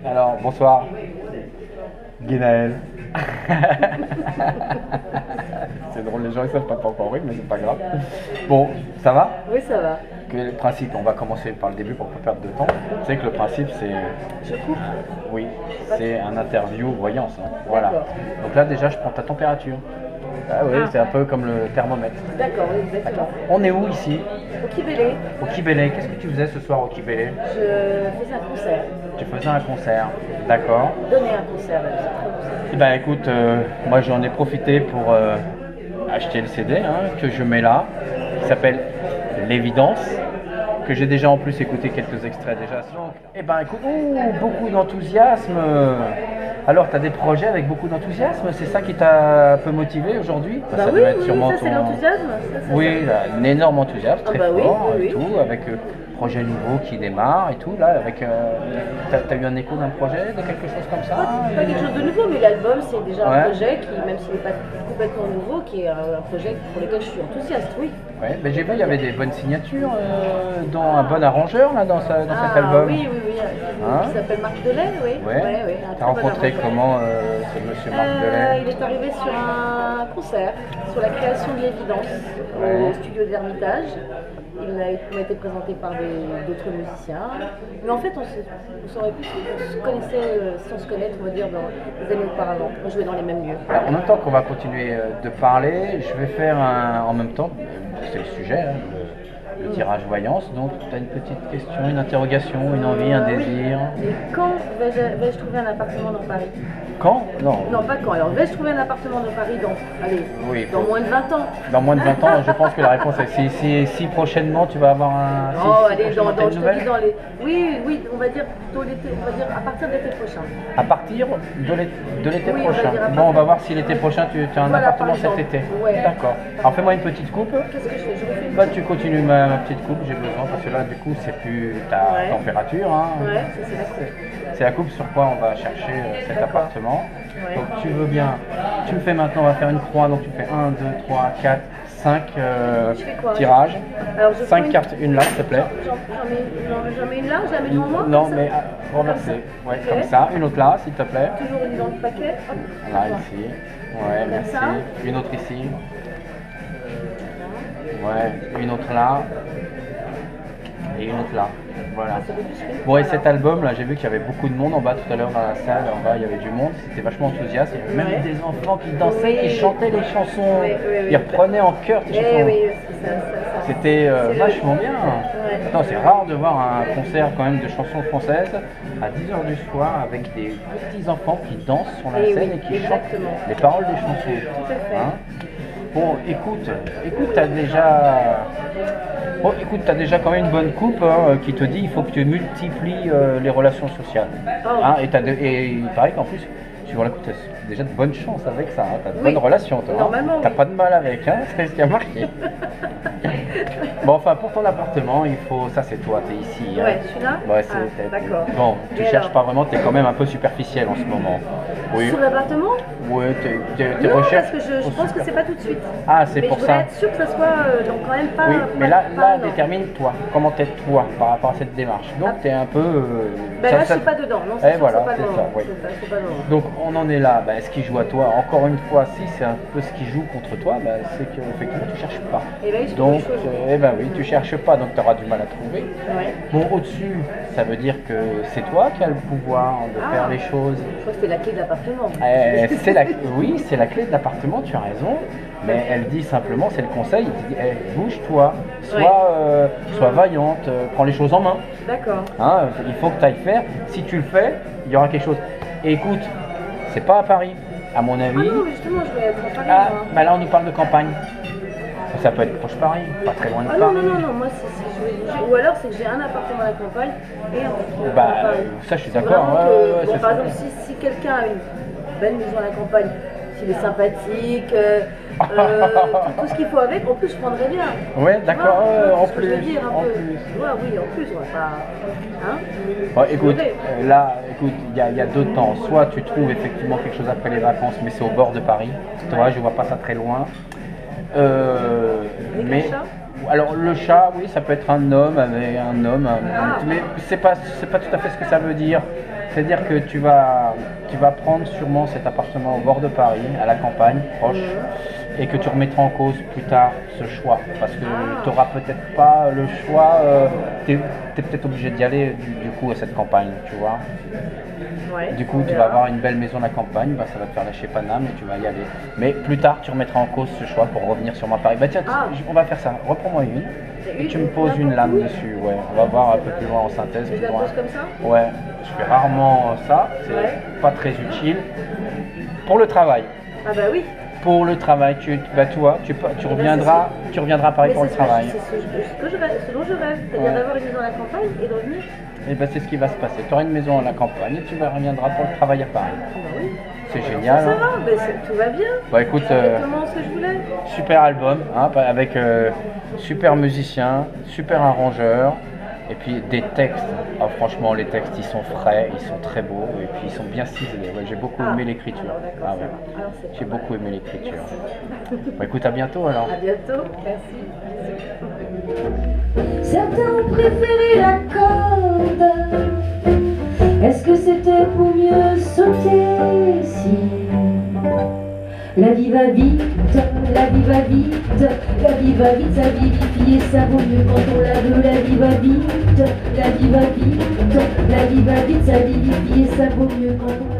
Alors, bonsoir, Guénaël. C'est drôle, les gens ils savent pas encore rire, mais c'est pas grave. Bon, ça va? Oui, ça va. Le principe, on va commencer par le début pour pas perdre de temps. Tu sais que le principe c'est... Je coupe. Oui, c'est un interview voyance. Hein. Voilà. Donc là déjà je prends ta température. Ah oui, c'est un peu comme le thermomètre. D'accord, oui, exactement. On est où ici? Au Kibélé. Au Kibélé. Qu'est-ce que tu faisais ce soir au Kibélé? Je faisais un concert. Tu faisais un concert, d'accord. Donner un concert, même, c'est très beau. Eh ben écoute, moi j'en ai profité pour acheter le CD hein, que je mets là, qui s'appelle L'Évidence, que j'ai déjà en plus écouté quelques extraits déjà. Donc, eh ben écoute, beaucoup d'enthousiasme. Alors, tu as des projets avec beaucoup d'enthousiasme, c'est ça qui t'a un peu motivé aujourd'hui? Bah ça oui, doit être sûrement ça c'est l'enthousiasme. Oui, là, un énorme enthousiasme, très bah fort, oui, et tout, avec projet nouveau qui démarre et tout. Là, avec, t'as eu un écho d'un projet, de quelque chose comme ça? Pas quelque chose de nouveau, mais l'album c'est déjà Ouais. un projet qui, même s'il n'est pas complètement nouveau, qui est un projet pour lequel je suis enthousiaste, oui. Ouais, mais j'ai vu, il y avait des bonnes signatures, dont un bon arrangeur là, dans cet album. Oui, oui, oui. Hein? Qui s'appelle Marc Delay, oui. Ouais. T'as rencontré comment ce monsieur Marc Delay? Il est arrivé sur un concert sur la création de l'évidence au studio de l'Ermitage. Il m'a été présenté par d'autres musiciens. Mais en fait, on saurait plus si on se connaissait, sans se connaître, on va dire, dans les années auparavant. On jouait dans les mêmes lieux. Alors, en même temps qu'on va continuer de parler, je vais faire en même temps, c'est le sujet, hein, le tirage voyance. Donc, tu as une petite question, une interrogation, une envie, un désir. Oui. Et quand vais-je trouver un appartement dans Paris? Quand? Non. Non, pas quand. Alors, vais-je trouver un appartement dans Paris dans moins de 20 ans? Dans moins de 20 ans, je pense que la réponse est si prochainement tu vas avoir un. Allez, je te dis dans les. Oui, on va dire tôt l'été, on va dire à partir de l'été prochain. À partir de l'été Oui, prochain. Bon, on va voir si l'été prochain tu as un appartement cet été. Ouais. D'accord. Alors fais-moi une petite coupe. Qu'est-ce que je fais? Je refais une Bah, tu continues ma petite coupe, j'ai besoin, parce que là, du coup, c'est plus ta température. Hein. Ouais, ça c'est la coupe. C'est la coupe sur quoi on va chercher cet appartement. Ouais. Donc, tu veux bien, tu me fais maintenant, on va faire une croix, donc tu fais 1, 2, 3, 4, 5 tirages. 5 cartes, une là, s'il te plaît. J'en mets une là, je la mets devant moi? Non, mais renversée. Ouais, Okay. Comme ça. Une autre là, s'il te plaît. Toujours une dans le paquet. Hop. Là, ici. Ouais, merci. Ça. Une autre ici. Ouais, une autre là. Et une autre là. Voilà. Bon, et cet album là, j'ai vu qu'il y avait beaucoup de monde en bas tout à l'heure dans la salle. En bas, il y avait du monde. C'était vachement enthousiaste. Il y avait même des enfants qui dansaient, qui chantaient les chansons. Ils reprenaient en chœur les chansons. C'était vachement bien. Attends, c'est rare de voir un concert quand même de chansons françaises à 10h du soir avec des petits enfants qui dansent sur la scène et qui chantent les paroles des chansons. Tout à fait. Hein? Bon, écoute, t'as déjà... Bon, écoute, tu as déjà quand même une bonne coupe hein, qui te dit il faut que tu multiplies les relations sociales. Hein, et il paraît qu'en plus, tu vois, tu as déjà de bonnes chances avec ça. Hein, tu as de bonnes relations, toi. Normalement. Tu n'as pas de mal avec, hein, c'est ce qui a marqué. Bon, enfin, pour ton appartement, il faut. Ça, c'est toi, tu es ici. Hein. Ouais, celui-là? Ouais, d'accord. Bon, tu cherches pas vraiment, tu es quand même un peu superficiel en ce moment. Oui. Sur l'appartement? Oui, tes non, recherches. Parce que je pense que c'est pas tout de suite. Ah, c'est pour ça. Mais je voudrais être sûre que ça soit donc quand même pas. Oui, mais là détermine toi. Comment t'es toi par rapport à cette démarche. Donc, tu es un peu. Ben là, je suis pas dedans. Non, c'est voilà, pas le moment. Oui. C'est pas le moment. Donc, on en est là. Ben, ce qui joue à toi, encore une fois, si c'est un peu ce qui joue contre toi, ben, c'est qu'effectivement, tu cherches pas. Et ben, donc, oui, tu cherches pas, donc tu auras du mal à trouver. Ouais. Bon, au-dessus, ça veut dire que c'est toi qui as le pouvoir de faire les choses. Je crois que c'est la clé de l'appartement. Oui, c'est la clé de l'appartement, tu as raison. Mais elle dit simplement, c'est le conseil, il dit bouge-toi, sois vaillante, prends les choses en main. D'accord. Hein, il faut que tu ailles faire. Si tu le fais, il y aura quelque chose. Et écoute, c'est pas à Paris, à mon avis. Ah non, justement, je vais être à Paris. Bah là, on nous parle de campagne. Ça peut être proche Paris, pas très loin de Paris. Non, moi, ou alors c'est que j'ai un appartement à la campagne et un appartement à Paris. Ça, je suis d'accord. Par exemple, si quelqu'un a une belle maison à la campagne, il est sympathique, tout ce qu'il faut avec. En plus, je prendrais bien. Ouais, d'accord, en Ce que je veux plus. dire, un En peu. plus. Ouais, oui, en plus, on va pas. Hein? Bon, écoute, Ouais. là, écoute, il y a deux temps. Soit tu trouves effectivement quelque chose après les vacances, mais c'est au bord de Paris. Tu vois, je vois pas ça très loin. Avec Mais un chat? alors le chat, oui, ça peut être un homme avec un homme, Ah. mais c'est pas tout à fait ce que ça veut dire. C'est-à-dire que tu vas prendre sûrement cet appartement au bord de Paris, à la campagne, proche, et que tu remettras en cause plus tard ce choix, parce que tu n'auras peut-être pas le choix. Tu es peut-être obligé d'y aller du coup à cette campagne, tu vois. Ouais, Du coup, on tu vas verra. avoir une belle maison à la campagne, bah, ça va te faire lâcher Paname et tu vas y aller. Mais plus tard, tu remettras en cause ce choix pour revenir sur ma Paris. Bah tiens, Ah. on va faire ça. Reprends-moi une et tu me poses une lame dessus. Ouais, on va voir un peu plus loin en synthèse. Je plus la loin. pose comme ça? Ouais, je fais rarement ça. C'est Ouais. pas très utile. Pour le travail. Ah bah oui. Pour le travail, bah, tu vois, tu reviendras à Paris Mais pour le c'est travail. ce dont je rêve, c'est-à-dire Ouais. d'avoir une maison à la campagne et de revenir. Et ben c'est ce qui va se passer. Tu auras une maison à la campagne et tu reviendras pour le travail à Paris. Ah bah oui. C'est Ça, génial. ça Hein. va, mais tout va bien. Bah écoute, C'est exactement ce que je voulais. super album, hein, avec super musicien, super arrangeur, et puis des textes. Ah, franchement, les textes ils sont frais, ils sont très beaux, et puis ils sont bien ciselés. Ouais, j'ai beaucoup aimé l'écriture. Alors, d'accord, Ah, ça ouais. va. Alors, c'est J'ai pas mal. beaucoup aimé l'écriture. Bah écoute, à bientôt alors. À bientôt, merci. Certains ont préféré la corde. Est-ce que c'était pour mieux sauter si la vie va vite, la vie va vite, la vie va vite, ça vivifie et ça vaut mieux quand on l'a de la vie va vite, la vie va vite, la vie va vite, ça vivifie et ça vaut mieux quand on l'a